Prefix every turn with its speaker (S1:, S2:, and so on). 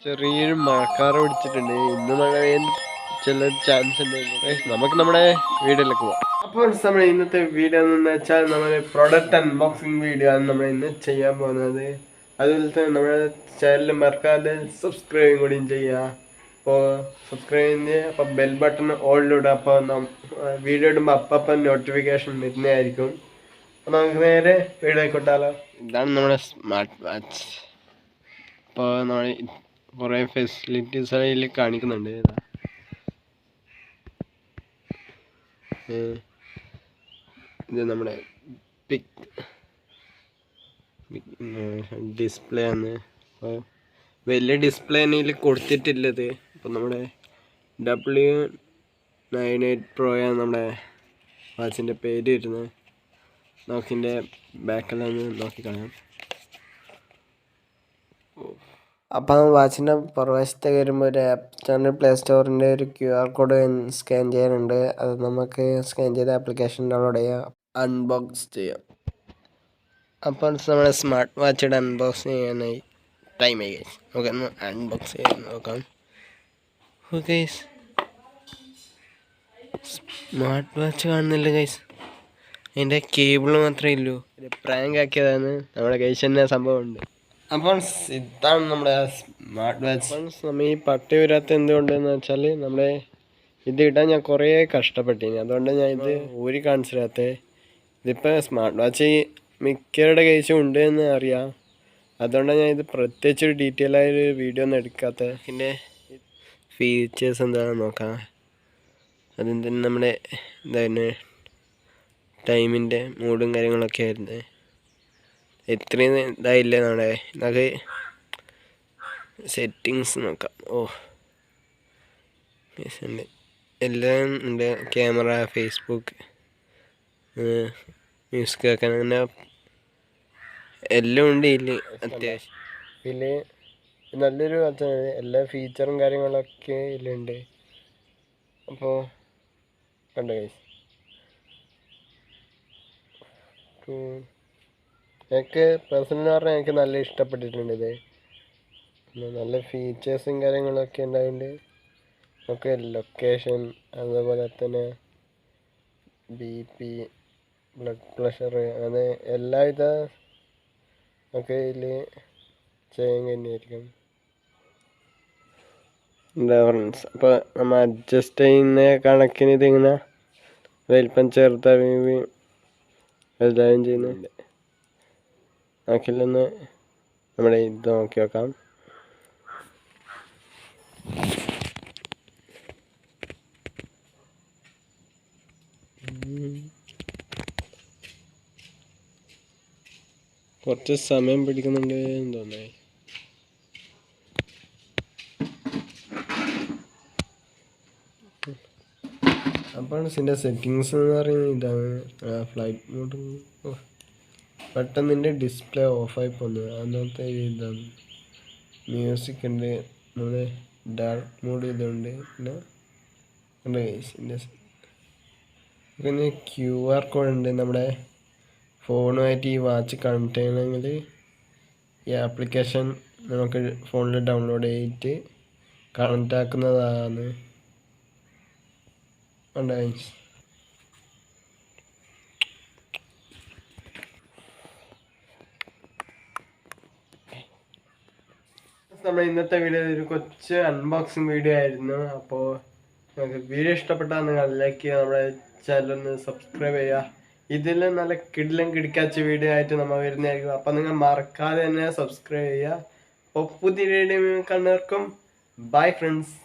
S1: ചെറിയൊരു മഴക്കാറ് പിടിച്ചിട്ടുണ്ട്. ഇന്ന് മഴ പെയ്യാൻ ചില ചാൻസ് ഉണ്ട്. നമുക്ക് നമ്മുടെ വീഡിയോയിലേക്ക് പോവാം. അപ്പോൾ നമ്മൾ ഇന്നത്തെ വീഡിയോ എന്ന് വെച്ചാൽ നമ്മുടെ പ്രൊഡക്റ്റ് അൺബോക്സിങ് വീഡിയോ ആണ് നമ്മൾ ഇന്ന് ചെയ്യാൻ പോകുന്നത്. അതുപോലെ തന്നെ നമ്മുടെ ചാനൽ മറക്കാതെ സബ്സ്ക്രൈബ് കൂടിയും ചെയ്യുക. അപ്പോൾ സബ്സ്ക്രൈബ് ചെയ്യുക, അപ്പോൾ ബെൽ ബട്ടൺ ഓളിലിടുക. അപ്പോൾ വീഡിയോ ഇടുമ്പോൾ അപ്പം നോട്ടിഫിക്കേഷൻ വരുന്നതായിരിക്കും. അപ്പോൾ നമുക്ക് നേരെ വീഡിയോ ആയിക്കോട്ടാലോ. ഇതാണ് നമ്മുടെ സ്മാർട്ട് വാച്ച്. അപ്പോൾ നമ്മൾ കുറേ ഫെസിലിറ്റീസ് അതിൽ കാണിക്കുന്നുണ്ട്. ഇത് നമ്മുടെ ഡിസ്പ്ലേ ആണ്. അപ്പോൾ വലിയ ഡിസ്പ്ലേ ഇതിൽ കൊടുത്തിട്ടില്ലത്. അപ്പോൾ നമ്മുടെ W98 Pro ആണ് നമ്മുടെ വാച്ചിൻ്റെ പേര് വരുന്നത്. നമുക്കിൻ്റെ ബാക്കിലൊന്ന് നോക്കിക്കളയാം. അപ്പോൾ വാച്ചിൻ്റെ പുറവശത്ത് വരുമ്പോൾ ഒരു ആപ്പ് സ്റ്റാൻഡേർഡ് പ്ലേ സ്റ്റോറിൻ്റെ ഒരു QR കോഡ് സ്കാൻ ചെയ്യാനുണ്ട്. അത് നമുക്ക് സ്കാൻ ചെയ്ത ആപ്ലിക്കേഷൻ ഡൗൺലോഡ് ചെയ്യാം, അൺബോക്സ് ചെയ്യാം. അപ്പോൾ നമ്മുടെ സ്മാർട്ട് വാച്ചിയുടെ അൺബോക്സ് ചെയ്യാനായി ടൈമായി ഗൈസ്. നമുക്കൊന്ന് അൺബോക്സ് ചെയ്യാൻ നോക്കാം. ഓക്കെ, സ്മാർട്ട് വാച്ച് കാണുന്നില്ല ഗൈസ്. അതിൻ്റെ കേബിൾ മാത്രമേ ഉള്ളൂ. പ്രാങ്ക് ആക്കിയതാണ്. നമ്മുടെ കൈസ് തന്നെ സംഭവമുണ്ട്. അപ്പോൾ ഇതാണ് നമ്മുടെ സ്മാർട്ട് വാച്ച്. നമ്മൾ ഈ പട്ടി വരാത്ത എന്തുകൊണ്ടെന്ന് വെച്ചാൽ നമ്മുടെ ഇത് ഇടാൻ ഞാൻ കുറേ കഷ്ടപ്പെട്ടിനി. അതുകൊണ്ട് ഞാൻ ഇത് ഊരി കാണിച്ചിരാത്തത്. ഇതിപ്പോൾ സ്മാർട്ട് വാച്ച് മിക്കവരുടെ കൈസും ഉണ്ട് എന്ന് അറിയാം. അതുകൊണ്ടാണ് ഞാൻ ഇത് പ്രത്യേകിച്ച് ഒരു ഡീറ്റെയിൽ ആയൊരു വീഡിയോ ഒന്നും എടുക്കാത്തത്. പിന്നെ ഫീച്ചേഴ്സ് എന്താണെന്ന് നോക്കാം. അതിന് തന്നെ നമ്മുടെ ഇതായിരുന്നു ടൈമിൻ്റെ മൂഡും കാര്യങ്ങളൊക്കെ ആയിരുന്നു. ഇത്രയും ഇതായില്ലേ നമ്മുടെ. നമുക്ക് സെറ്റിങ്സ് നോക്കാം. ഉണ്ട്, എല്ലാം ഉണ്ട്. ക്യാമറ, ഫേസ്ബുക്ക്, മ്യൂസിക് കേൾക്കാൻ, അങ്ങനെ എല്ലാം ഉണ്ട് ഇതിൽ. അത്യാവശ്യം ഇതിൽ നല്ലൊരു എല്ലാ ഫീച്ചറും കാര്യങ്ങളൊക്കെ ഇതിലുണ്ട്. അപ്പോൾ കണ്ടോ ഗൈസ്, എനിക്ക് പേഴ്സണലി പറഞ്ഞാൽ എനിക്ക് നല്ല ഇഷ്ടപ്പെട്ടിട്ടുണ്ട് ഇത്. നല്ല ഫീച്ചേഴ്സും കാര്യങ്ങളൊക്കെ ഉണ്ടായിട്ടുണ്ട്. നമുക്ക് ലൊക്കേഷൻ, അതുപോലെ തന്നെ BP, ബ്ലഡ് പ്രഷർ, അങ്ങനെ എല്ലാവിധ ഒക്കെ ഇതിൽ ചെയ്യാൻ കഴിഞ്ഞായിരിക്കും. എന്താ ഫ്രണ്ട്സ്, അപ്പോൾ നമ്മൾ അഡ്ജസ്റ്റ് ചെയ്യുന്ന കണക്കിന് ഇതിങ്ങനെ വലിപ്പം ചെറുതാവുകയും വലുതാവുകയും ചെയ്യുന്നുണ്ട്. നമുക്കില്ലൊന്ന് നമ്മുടെ ഇത് നോക്കി നോക്കാം. കുറച്ച് സമയം പിടിക്കുന്നുണ്ട് എന്ന് തോന്നേ. അപ്പോൾ ഇതിൻ്റെ സെറ്റിങ്സ് എന്ന് പറയുന്നത് ഇതാണ്. ഫ്ലൈറ്റ് മോഡ്, പെട്ടെന്ന് ഇതിൻ്റെ ഡിസ്പ്ലേ ഓഫായി പോകുന്നത് അന്നത്തെ ഇതാണ്. മ്യൂസിക് ഉണ്ട്, നമ്മുടെ ഡാർക്ക് മോഡ് ഇതുണ്ട്. പിന്നെ QR കോഡ് ഉണ്ട്. നമ്മുടെ ഫോണുമായിട്ട് ഈ വാച്ച് കണക്ട് ചെയ്യണമെങ്കിൽ ഈ ആപ്ലിക്കേഷൻ നമുക്ക് ഫോണിൽ ഡൗൺലോഡ് ചെയ്തിട്ട് കണക്റ്റ് ആക്കുന്നതാണ്. നമ്മുടെ ഇന്നത്തെ വീഡിയോ ഒരു കൊച്ചു അൺബോക്സിങ് വീഡിയോ ആയിരുന്നു. അപ്പോൾ നിങ്ങൾക്ക് വീഡിയോ ഇഷ്ടപ്പെട്ടാൽ നിങ്ങൾ ലൈക്ക് ചെയ്യുക, നമ്മുടെ ചാനലൊന്ന് സബ്സ്ക്രൈബ് ചെയ്യുക. ഇതിൽ നല്ല കിടിലം കിടിക്കാച്ച വീഡിയോ ആയിട്ട് നമ്മൾ വരുന്നതായിരിക്കും. അപ്പം നിങ്ങൾ മറക്കാതെ തന്നെ സബ്സ്ക്രൈബ് ചെയ്യുക. അപ്പോൾ പുതിയ വീഡിയോ കണ്ടവർക്കും ബൈ ഫ്രണ്ട്സ്.